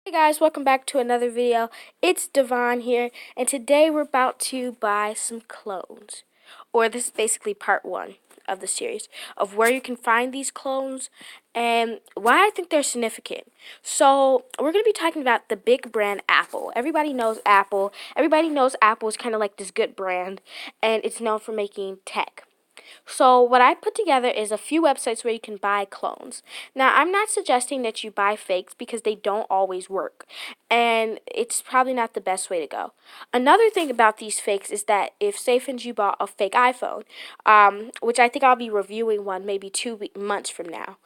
Hey guys, welcome back to another video. It's Devon here, and today we're about to buy some clones. Or this is basically part one of the series of where you can find these clones and why I think they're significant. So we're going to be talking about the big brand Apple. Everybody knows Apple. Everybody knows Apple is kind of like this good brand, and it's known for making tech. So what I put together is a few websites where you can buy clones. Now, I'm not suggesting that you buy fakes because they don't always work, and it's probably not the best way to go. Another thing about these fakes is that if, say, for instance, you bought a fake iPhone, which I think I'll be reviewing one maybe 2 months from now,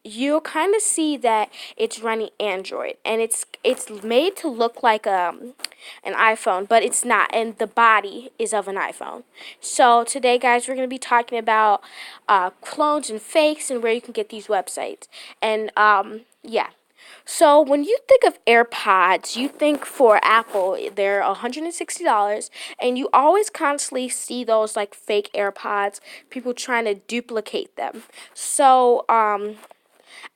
you'll kind of see that it's running Android, and it's made to look like an iPhone, but it's not, and the body is of an iPhone. So today, guys, we're going to be talking about clones and fakes and where you can get these websites. And yeah. So when you think of AirPods, you think for Apple, they're $160, and you always constantly see those like fake AirPods, people trying to duplicate them. So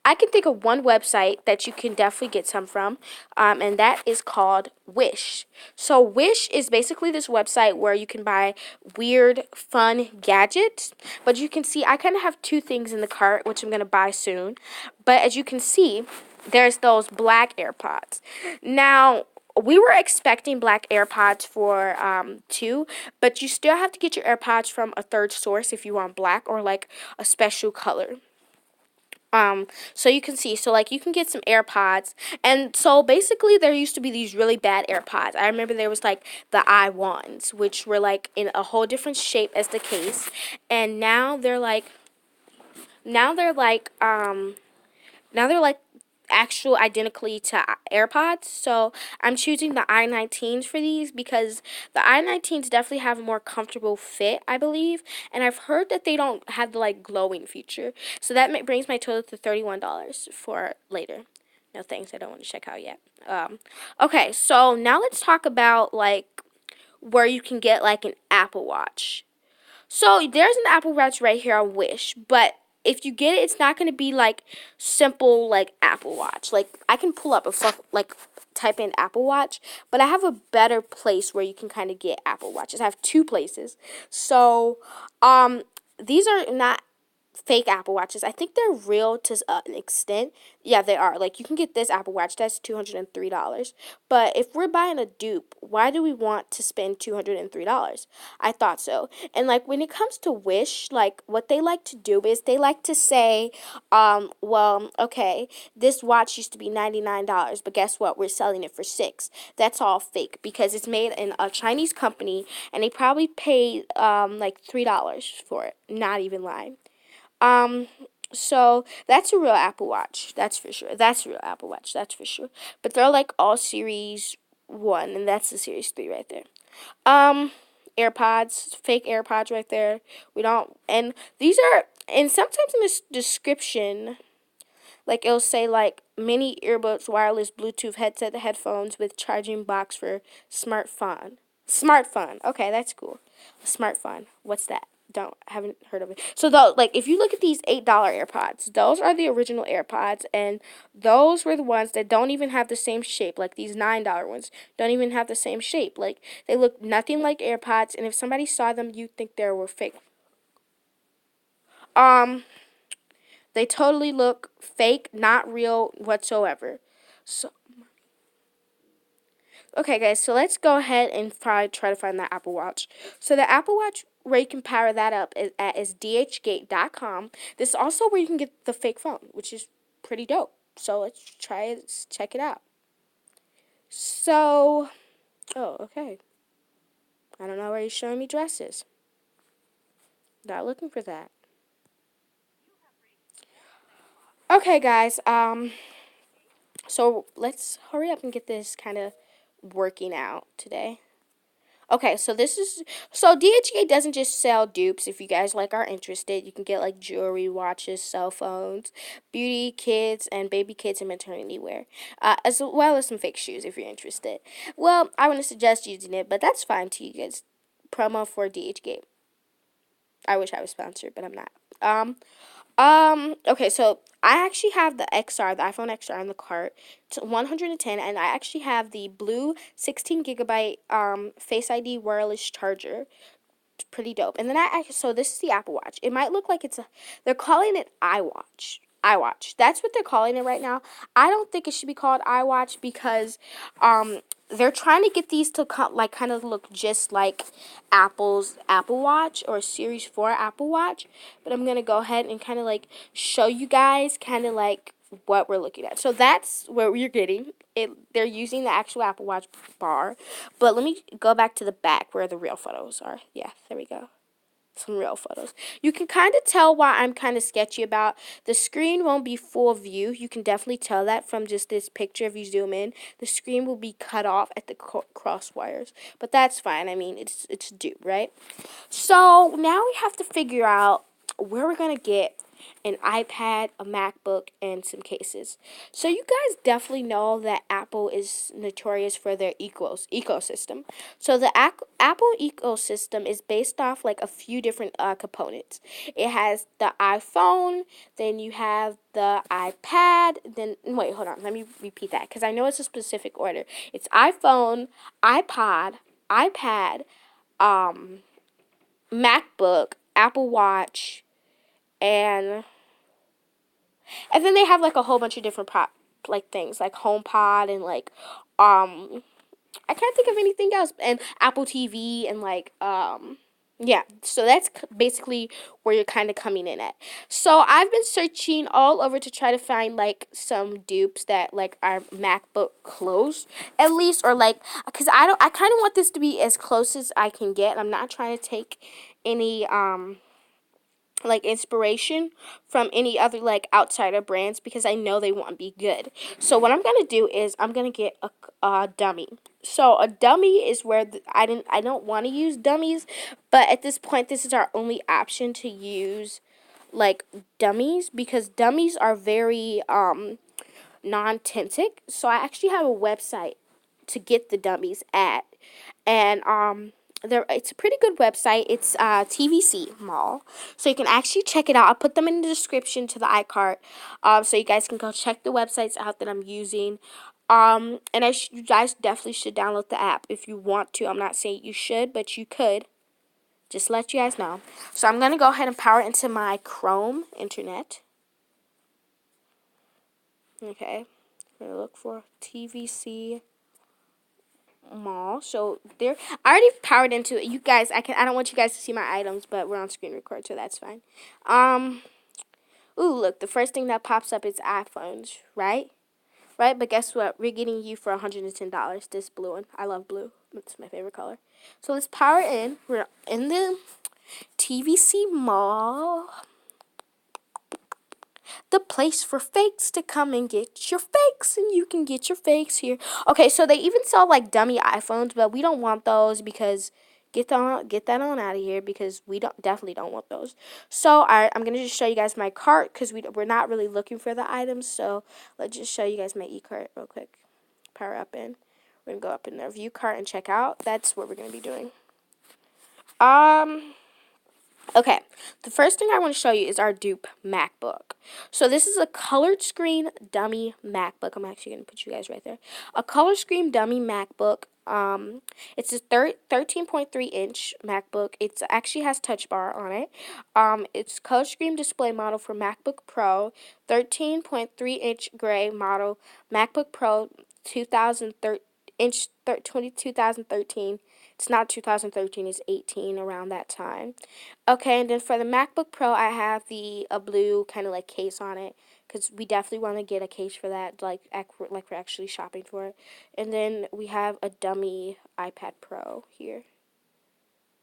I can think of one website that you can definitely get some from, and that is called Wish. So Wish is basically this website where you can buy weird, fun gadgets. But you can see I kind of have two things in the cart, which I'm going to buy soon. But as you can see, there's those black AirPods. Now, we were expecting black AirPods for two, but you still have to get your AirPods from a third source if you want black or like a special color. So you can see, so like you can get some AirPods, and so basically there used to be these really bad AirPods. I remember there was like the i1s, which were like in a whole different shape as the case, and now they're like now they're like actual identically to AirPods. So I'm choosing the i19s for these because the i19s definitely have a more comfortable fit, I believe, and I've heard that they don't have the like glowing feature. So that brings my total to $31 for later. No thanks, I don't want to check out yet. Okay, so now let's talk about like where you can get like an Apple Watch. So there's an Apple Watch right here on Wish, but if you get it, it's not going to be like simple like Apple Watch. Like I can pull up like type in Apple Watch, but I have a better place where you can kind of get Apple Watches. I have two places. So these are not fake Apple Watches. I think they're real to an extent. Yeah, they are. Like you can get this Apple Watch that's $203. But if we're buying a dupe, why do we want to spend $203? I thought so. And like when it comes to Wish, like what they like to do is they like to say, well, okay, this watch used to be $99, but guess what? We're selling it for 6. That's all fake because it's made in a Chinese company, and they probably paid like $3 for it. Not even lying. Um, so that's a real Apple Watch. That's for sure. That's a real Apple Watch. That's for sure. But they're like all Series 1, and that's the Series 3 right there. Um, AirPods, fake AirPods right there. We don't, and these are, and sometimes in this description, like it'll say like mini earbuds, wireless Bluetooth headset, headphones with charging box for smartphone. Smartphone. Okay, that's cool. Smartphone. What's that? Haven't heard of it. So though, like if you look at these $8 AirPods, those are the original AirPods, and those were the ones that don't even have the same shape. Like these $9 ones don't even have the same shape. Like they look nothing like AirPods, and if somebody saw them, you'd think they were fake. Um, they totally look fake, not real whatsoever. So okay, guys, so let's go ahead and try to find that Apple Watch. So the Apple Watch where you can power that up is dhgate.com. This is also where you can get the fake phone, which is pretty dope. So let's try it, let's check it out. So, oh, okay. I don't know where he's showing me dresses. Not looking for that. Okay, guys, so let's hurry up and get this kind of working out today. Okay, so DHgate doesn't just sell dupes. If you guys like are interested, you can get like jewelry, watches, cell phones, beauty, kids, and baby kids and maternity wear, as well as some fake shoes if you're interested. Well, I wouldn't suggest using it, but that's fine to you guys. Promo for DHgate. I wish I was sponsored, but I'm not. Okay, so I actually have the XR, the iPhone XR in the cart. It's 110, and I actually have the blue 16 gigabyte Face ID wireless charger. It's pretty dope. And then so this is the Apple Watch. It might look like they're calling it iWatch. iWatch. That's what they're calling it right now. I don't think it should be called iWatch because they're trying to get these to like kind of look just like Apple's Apple Watch or Series 4 Apple Watch. But I'm going to go ahead and kind of like show you guys kind of like what we're looking at. So that's what we're getting. They're using the actual Apple Watch bar. But let me go back to the back where the real photos are. Yeah, there we go. Some real photos. You can kind of tell why I'm kind of sketchy about the screen won't be full view. You can definitely tell that from just this picture. If you zoom in, the screen will be cut off at the cross wires, but that's fine. I mean, it's due, right? So now we have to figure out where we're gonna get an iPad, a MacBook, and some cases. So you guys definitely know that Apple is notorious for their ecosystem. So the Apple ecosystem is based off like a few different components. It has the iPhone, then you have the iPad, then wait, hold on, let me repeat that because I know it's a specific order. It's iPhone, iPod, iPad, MacBook, Apple Watch, and then they have like a whole bunch of different like things like HomePod and like I can't think of anything else, and Apple TV and like yeah, so that's basically where you're kind of coming in at. So I've been searching all over to try to find like some dupes that like are MacBook close at least, or like because I kind of want this to be as close as I can get. I'm not trying to take any like inspiration from any other like outsider brands because I know they won't be good. So what I'm gonna do is I'm gonna get a dummy. So a dummy is where I don't want to use dummies, but at this point this is our only option to use like dummies because dummies are very non-tintic. So I actually have a website to get the dummies at, and it's a pretty good website. It's TVC Mall, so you can actually check it out. I'll put them in the description to the iCart, so you guys can go check the websites out that I'm using. And you guys definitely should download the app if you want to. I'm not saying you should, but you could. Just let you guys know. So I'm gonna go ahead and power into my Chrome internet. Okay, I'm gonna look for TVC Mall. So there, I already powered into it. You guys, I don't want you guys to see my items, but we're on screen record, so that's fine. Ooh, look, the first thing that pops up is iPhones, right? Right, but guess what? We're getting you for $110. This blue one. I love blue. It's my favorite color. So let's power in. We're in the TVC Mall. The place for fakes to come and get your fakes, and you can get your fakes here. Okay, so they even sell like dummy iPhones, but we don't want those because get that on out of here because we definitely don't want those. So I'm gonna just show you guys my cart because we're not really looking for the items. So let's just show you guys my e-cart real quick. Power up in. We're gonna go up in the view cart and check out. That's what we're gonna be doing. Okay, the first thing I want to show you is our dupe MacBook. So this is a colored screen dummy MacBook. I'm actually going to put you guys right there. A color screen dummy MacBook. It's a 13.3-inch MacBook. It actually has touch bar on it. It's color screen display model for MacBook Pro. 13.3-inch gray model MacBook Pro 2013. It's not 2013, it's 18 around that time. Okay, and then for the MacBook Pro, I have a blue kind of like case on it because we definitely want to get a case for that, like we're actually shopping for it. And then we have a dummy iPad Pro here,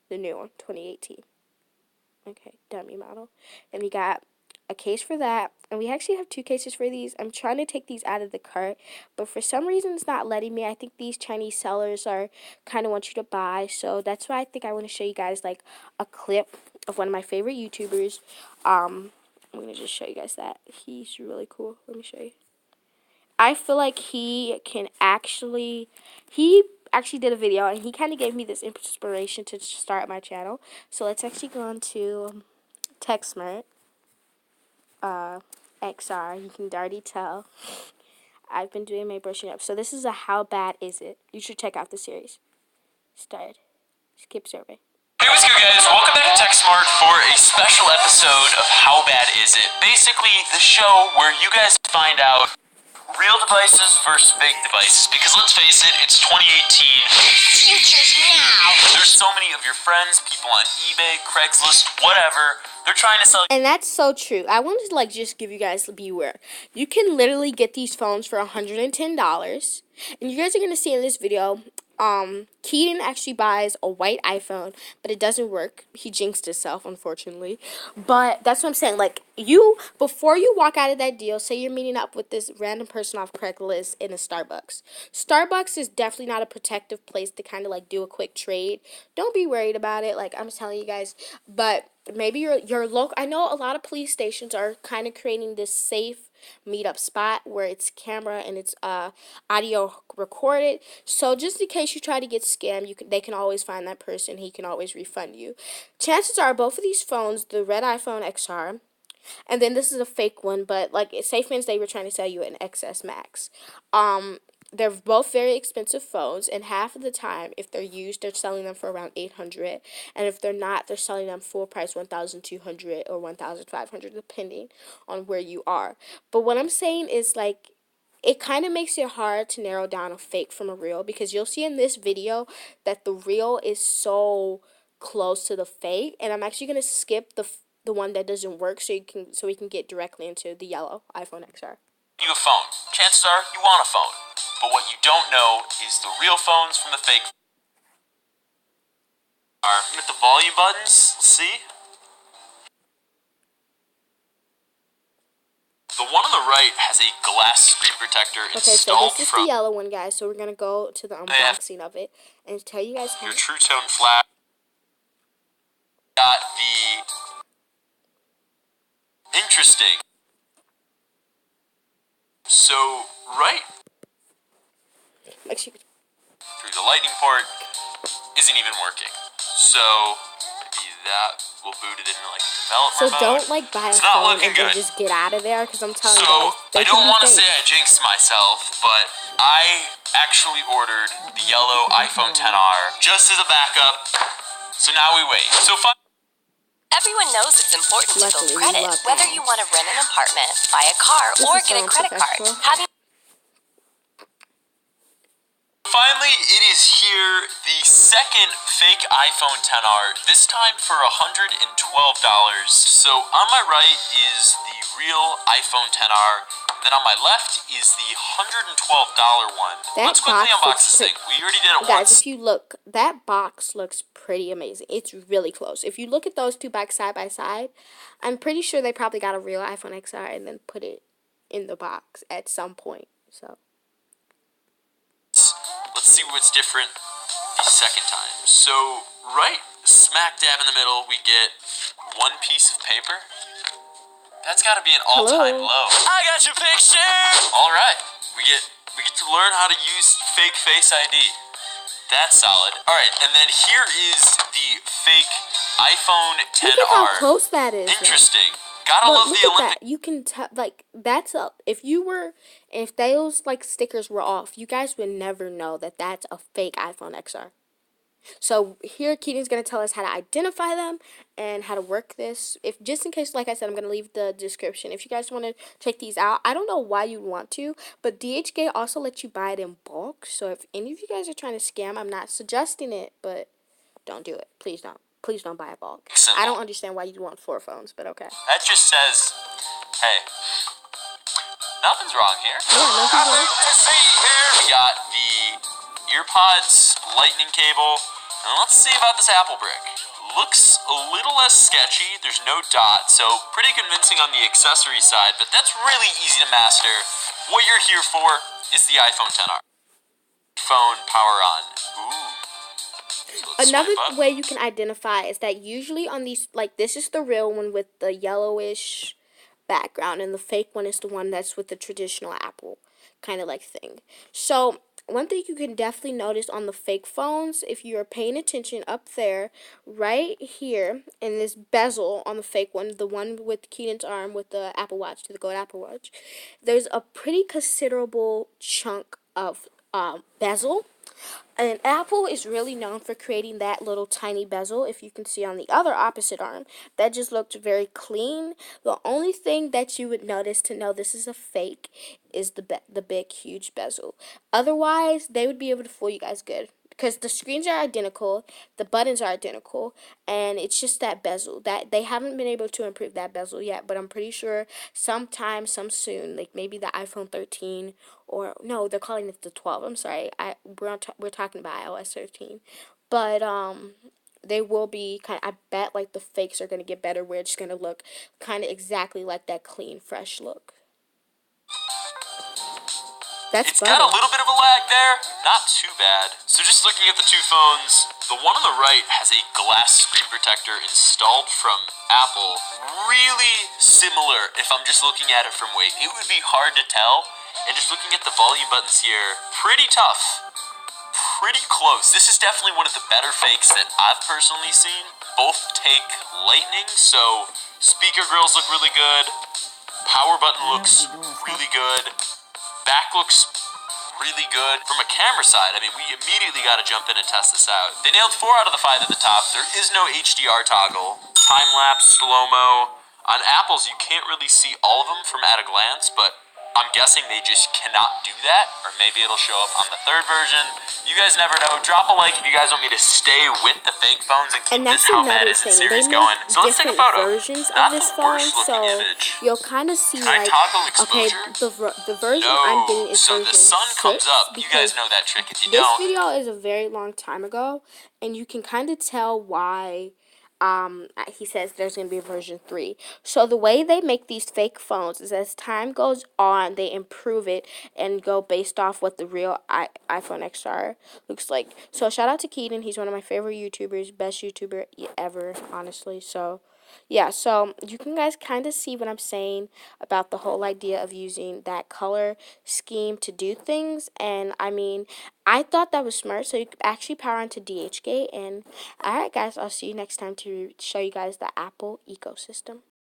the new one, 2018. Okay, dummy model. And we got a case for that, and we actually have two cases for these. I'm trying to take these out of the cart, but for some reason it's not letting me. I think these Chinese sellers are kind of want you to buy, so that's why I think I want to show you guys like a clip of one of my favorite YouTubers. I'm gonna just show you guys that. He's really cool. Let me show you. I feel like he actually did a video, and he kind of gave me this inspiration to start my channel. So let's actually go on to TechSmart. XR. You can already tell. I've been doing my brushing up. So this is a how bad is it? You should check out the series. Start. Skip survey. Hey, what's good, guys? Welcome back to TechSmart for a special episode of How Bad Is It? Basically, the show where you guys find out real devices versus fake devices. Because let's face it, it's 2018. Futures now. There's so many of your friends, people on eBay, Craigslist, whatever. They're trying to sell. And that's so true. I wanted to just give you guys beware. You can literally get these phones for $110. And you guys are gonna see in this video. Keaton actually buys a white iPhone, but it doesn't work. He jinxed himself, unfortunately. But that's what I'm saying. Before you walk out of that deal, say you're meeting up with this random person off Craigslist in a Starbucks. Starbucks is definitely not a protective place to kind of do a quick trade. Don't be worried about it. I'm telling you guys. But maybe your local. I know a lot of police stations are kind of creating this safe meetup spot where it's camera and it's audio recorded. So just in case you try to get scammed, they can always find that person. He can always refund you. Chances are both of these phones, the red iPhone XR, and then this is a fake one, but safe means they were trying to sell you an XS Max. They're both very expensive phones, and half of the time, if they're used, they're selling them for around $800, and if they're not, they're selling them full price $1,200 or $1,500, depending on where you are. But what I'm saying is, it kind of makes it hard to narrow down a fake from a real, because you'll see in this video that the real is so close to the fake, and I'm actually gonna skip the one that doesn't work so we can get directly into the yellow iPhone XR. You a phone. Chances are you want a phone. But what you don't know is the real phones from the fake. Hit the volume buttons. Let's see. The one on the right has a glass screen protector installed. Okay, so this is the yellow one, guys. So we're gonna go to the unboxing of it and tell you guys how. Your True Tone flash. Got the interesting. So right through the lightning port isn't even working. So maybe that will boot it into developer So mode. don't buy a phone and then just get out of there, because I'm telling you. So I don't want to say I jinxed myself, but I actually ordered the yellow iPhone XR just as a backup. So now we wait. Everyone knows it's important to build credit, whether you want to rent an apartment, buy a car, or get a credit card. Finally, it is here, the second fake iPhone XR, this time for $112. So on my right is the real iPhone XR, then on my left is the $112 one. Let's quickly unbox this thing. We already did it once. Guys, if you look, that box looks pretty amazing. It's really close. If you look at those two boxes side by side, I'm pretty sure they probably got a real iPhone XR and then put it in the box at some point. So let's see what's different the second time. So right smack dab in the middle, we get one piece of paper. That's got to be an all-time low. I got your picture. All right, we get to learn how to use fake Face ID. That's solid. All right, and then here is the fake iPhone XR. Look at how close that is. Interesting. Gotta love the Olympics. You can tell, that's a. If those stickers were off, you guys would never know that that's a fake iPhone XR. So here, Keaton's gonna tell us how to identify them and how to work this. Just in case, like I said, I'm gonna leave the description. If you guys want to check these out, I don't know why you'd want to, but DHgate also lets you buy it in bulk. So if any of you guys are trying to scam, I'm not suggesting it, but don't do it. Please don't. Please don't buy a bulk. I don't understand why you'd want 4 phones, but okay. That just says, hey, nothing's wrong here. Yeah, nothing's wrong. We got the EarPods lightning cable. And let's see about this Apple brick. Looks a little less sketchy. There's no dot, so pretty convincing on the accessory side, but that's really easy to master. What you're here for is the iPhone XR. Phone power on. Ooh. Another way you can identify is that usually on these, this is the real one with the yellowish background, and the fake one is the one that's with the traditional Apple kind of thing. So one thing you can definitely notice on the fake phones, if you are paying attention up there, right here in this bezel on the fake one, the one with Keaton's arm with the Apple Watch, to the gold Apple Watch, there's a pretty considerable chunk of bezel. And Apple is really known for creating that little tiny bezel, if you can see on the other opposite arm. That just looked very clean. The only thing that you would notice to know this is a fake is the big, huge bezel. Otherwise, they would be able to fool you guys good. Because the screens are identical, the buttons are identical, and it's just that bezel. That they haven't been able to improve that bezel yet, but I'm pretty sure sometime, soon, like maybe the iPhone 13, or no, they're calling it the 12. I'm sorry, we're talking about iOS 13, but they will be kind of, I bet like the fakes are gonna get better, where it's gonna look kind of exactly like that clean, fresh look. It's got a little bit of a lag there, not too bad. So just looking at the two phones, the one on the right has a glass screen protector installed from Apple. Really similar if I'm just looking at it from weight. It would be hard to tell, and just looking at the volume buttons here, pretty tough. Pretty close. This is definitely one of the better fakes that I've personally seen. Both take lightning, so speaker grills look really good. Power button looks really good. Back looks really good. From a camera side, I mean, we immediately got to jump in and test this out. They nailed 4 out of the 5 at the top. There is no HDR toggle. Time-lapse, slow-mo. On Apple's, you can't really see all of them from at a glance, but I'm guessing they just cannot do that, or maybe it'll show up on the 3rd version. You guys never know. Drop a like if you guys want me to stay with the fake phones and keep this How Mad Is It series going. So let's take a photo. Versions of this phone, so you'll kind of see like, okay, the version I'm getting is so version the sun 6, comes up. You guys know that trick. If you this don't, video is a very long time ago, and you can kind of tell why he says there's going to be a version 3. So the way they make these fake phones is, as time goes on, they improve it and go based off what the real iPhone XR looks like. So shout out to Keaton. He's one of my favorite YouTubers, best YouTuber ever, honestly. So yeah, so you can guys kind of see what I'm saying about the whole idea of using that color scheme to do things. And I mean, I thought that was smart, so you could actually power onto DHgate. And alright guys, I'll see you next time to show you guys the Apple ecosystem.